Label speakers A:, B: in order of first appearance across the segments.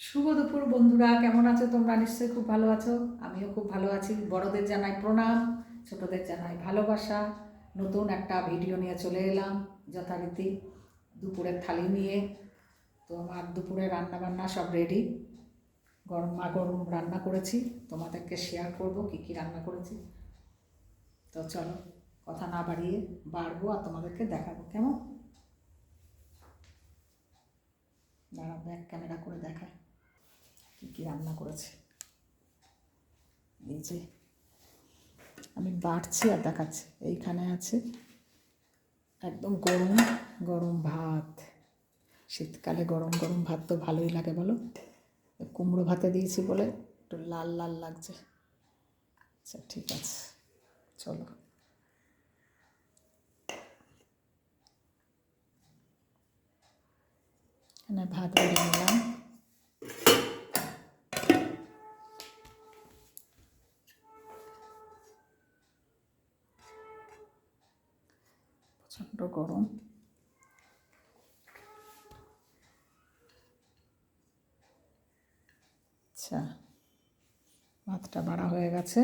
A: শুভ দুপুর বন্ধুরা, কেমন আছো তোমরা? নিশ্চয়ই খুব ভালো আছো। আমিও খুব ভালো আছি। বড়দের জানাই প্রণাম, ছোটদের জানাই ভালোবাসা। নতুন একটা ভিডিও নিয়ে চলে এলাম যথারীতি দুপুরের থালি নিয়ে। তো আমার দুপুরে রান্না বান্না সব রেডি। গরমা গরম রান্না করেছি, তোমাদেরকে শেয়ার করব কী কী রান্না করেছি। তো চলো, কথা না বাড়িয়ে বাড়বো আর তোমাদেরকে দেখাবো। কেমন? দাঁড়া, ব্যাক ক্যামেরা করে দেখায় কী কী রান্না করেছি। এই যে আমি বাড়ছি আর দেখাচ্ছি। এইখানে আছে একদম গরম গরম ভাত। শীতকালে গরম গরম ভাত তো ভালোই লাগে, বলো? কুমড়ো ভাতে দিয়েছি বলে একটু লাল লাল লাগছে। আচ্ছা, ঠিক আছে, চলো। এখানে ভাত বেড়ে নিলাম। প্রচণ্ড গরম। আচ্ছা, ভাতটা বাড়া হয়ে গেছে।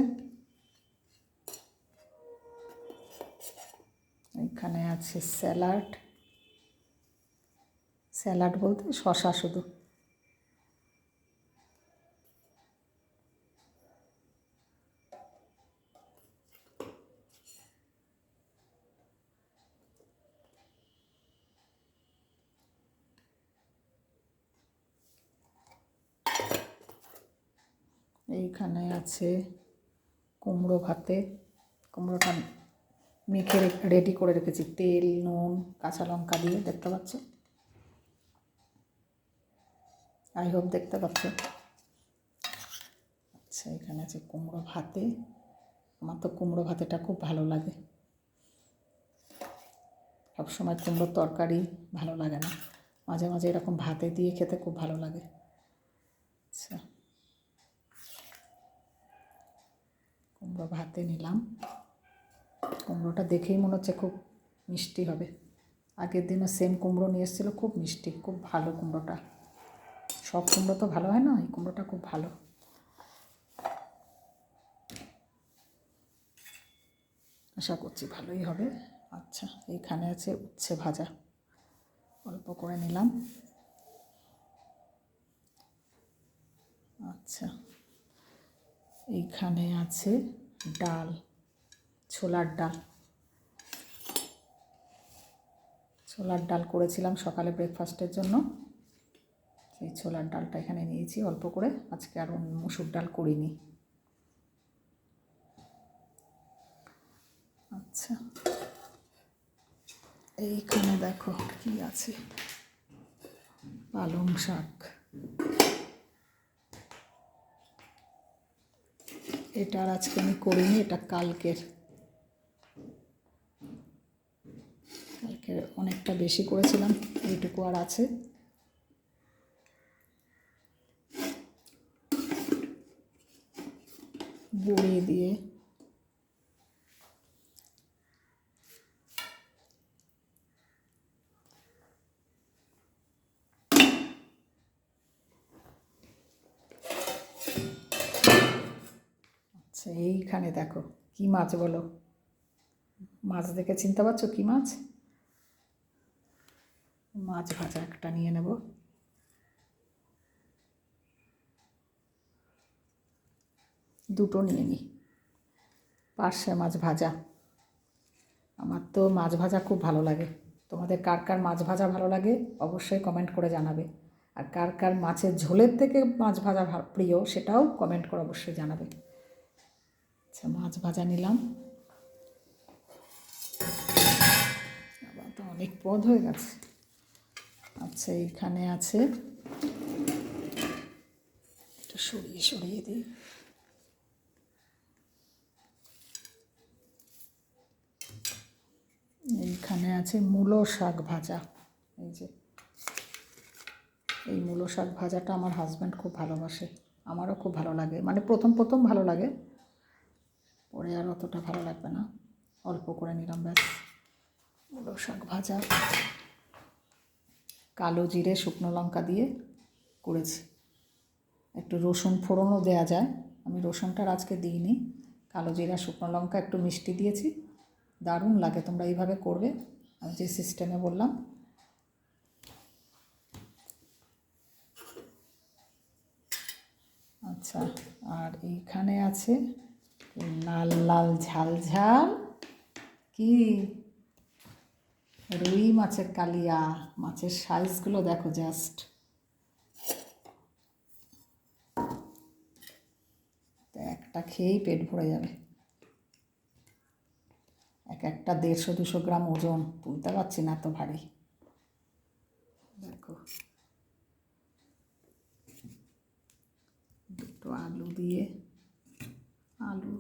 A: এখানে আছে স্যালাড। স্যালাড বলতে শশা শুধু। এইখানে আছে কুমড়ো ভাতে। কুমড়োটা মেখে রেডি করে রেখেছি তেল, নুন, কাঁচা লঙ্কা দিয়ে। দেখতে পাচ্ছ? আই হোপ দেখতে পাচ্ছ। আচ্ছা, এখানে আছে কুমড়ো ভাতে। আমার তো কুমড়ো ভাতেটা খুব ভালো লাগে। সবসময় কুমড়োর তরকারি ভালো লাগে না, মাঝে মাঝে এরকম ভাতে দিয়ে খেতে খুব ভালো লাগে। আচ্ছা, কুমড়ো ভাতে নিলাম। কুমড়োটা দেখেই মনে হচ্ছে খুব মিষ্টি হবে। আগের দিনও সেম কুমড়ো নিয়ে এসেছিলো, খুব মিষ্টি, খুব ভালো কুমড়োটা। সব কুমড়ো তো ভালো হয় না, এই কুমড়োটা খুব ভালো। আশা করছি ভালোই হবে। আচ্ছা, এইখানে আছে উচ্ছে ভাজা, অল্প করে নিলাম। আচ্ছা, এইখানে আছে ডাল, ছোলার ডাল। ছোলার ডাল করেছিলাম সকালে ব্রেকফাস্টের জন্য। সেই ছোলার ডালটা এখানে নিয়েছি অল্প করে। আজকে আর মুসুর ডাল করিনি। আচ্ছা, এইখানে দেখো কি আছে, পালং শাক। এটা আর আজকে আমি করিনি, এটা কালকের অনেকটা বেশি করেছিলাম, এইটুকু আর আছে। বড়ি দিয়ে আচ্ছা, এইখানে দেখো কি মাছ বলো? মাছ দেখে চিনতে পারছো কি মাছ? মাছ ভাজা একটা নিয়ে নেব। দুটো নিয়ে নিই। পার্শে মাছ ভাজা। আমার তো মাছ ভাজা খুব ভালো লাগে। তোমাদের কার কার মাছ ভাজা ভালো লাগে অবশ্যই কমেন্ট করে জানাবে। আর কার কার মাছের ঝোলের থেকে মাছ ভাজা প্রিয় সেটাও কমেন্ট করে অবশ্যই জানাবে। আচ্ছা, মাছ ভাজা নিলাম। আবার তো অনেক পদ হয়ে গেছে। আচ্ছা, এইখানে আছে, একটু সরিয়ে সরিয়ে দিই। এইখানে আছে মূলো শাক ভাজা। এই যে এই মূলো শাক ভাজাটা আমার হাজব্যান্ড খুব ভালোবাসে, আমারও খুব ভালো লাগে। মানে প্রথম প্রথম ভালো লাগে, পরে আর অতটা ভালো লাগবে না। অল্প করে নিলাম, ব্যাস। মূলো শাক ভাজা কালো জিরে শুকনো লঙ্কা দিয়ে করেছি। একটু রসুন ফোড়নও দেওয়া যায়, আমি রসুনটার আজকে দিইনি। কালো জিরা শুকনো লঙ্কা একটু মিষ্টি দিয়েছি, দারুণ লাগে। তোমরা এইভাবে করবে আমি যে সিস্টেমে বললাম। আচ্ছা, আর এইখানে আছে লাল লাল ঝাল ঝাল কি রুই মাছের কালিয়া। মাছের সাইজগুলো দেখো জাস্ট, একটা খেয়েই পেট ভরে যাবে। এক একটা 150-200 গ্রাম ওজন, তুলতে পারছি না, এত ভারী। দেখো, দুটো আলু দিয়ে, আলু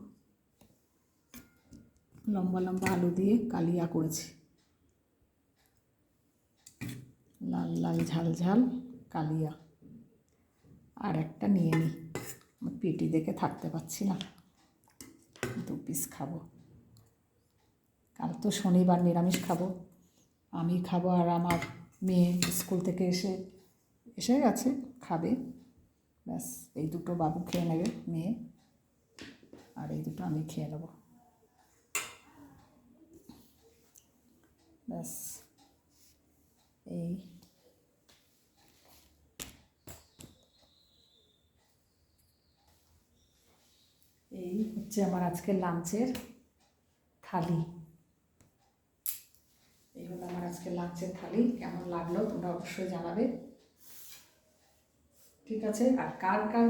A: লম্বা লম্বা আলু দিয়ে কালিয়া করেছি, লাল লাল ঝাল ঝাল কালিয়া। আর একটা নিয়ে নিই, পেটি দেখে থাকতে পারছি না, 2 পিস খাবো। কাল তো শনিবার, নিরামিষ খাবো, আমি খাবো আর আমার মেয়ে স্কুল থেকে এসে গেছে, খাবে। ব্যাস, এই দুটো বাবু খেয়ে নেবে, মেয়ে, আর এই দুটো আমি খেয়ে নেবো। ব্যাস, এই হচ্ছে আমার আজকে লাঞ্চের থালি। এই হলো আমার আজকে লাঞ্চের থালি। কেমন লাগলো তোমরা অবশ্যই জানাবে, ঠিক আছে? আর কার কার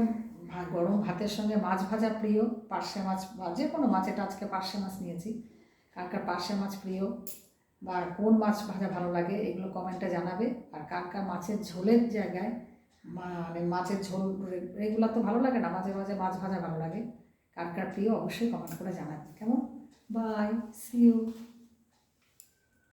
A: গরম ভাতের সঙ্গে মাছ ভাজা প্রিয়, পার্শে মাছ বা যে কোনো মাছ, এটা আজকে পার্শে মাছ নিয়েছি, কার কার পার্শে মাছ প্রিয় বা কোন মাছ ভাজা ভালো লাগে এগুলো কমেন্টে জানাবে। আর কার কার মাছের ঝোলের জায়গায়, মানে মাছের ঝোল রেগুলার তো ভালো লাগে না, মাঝে মাঝে মাছ ভাজা ভালো লাগে, কার কার প্রিয় অবশ্যই কমেন্ট করে জানাবে। কেমন? Bye, see you.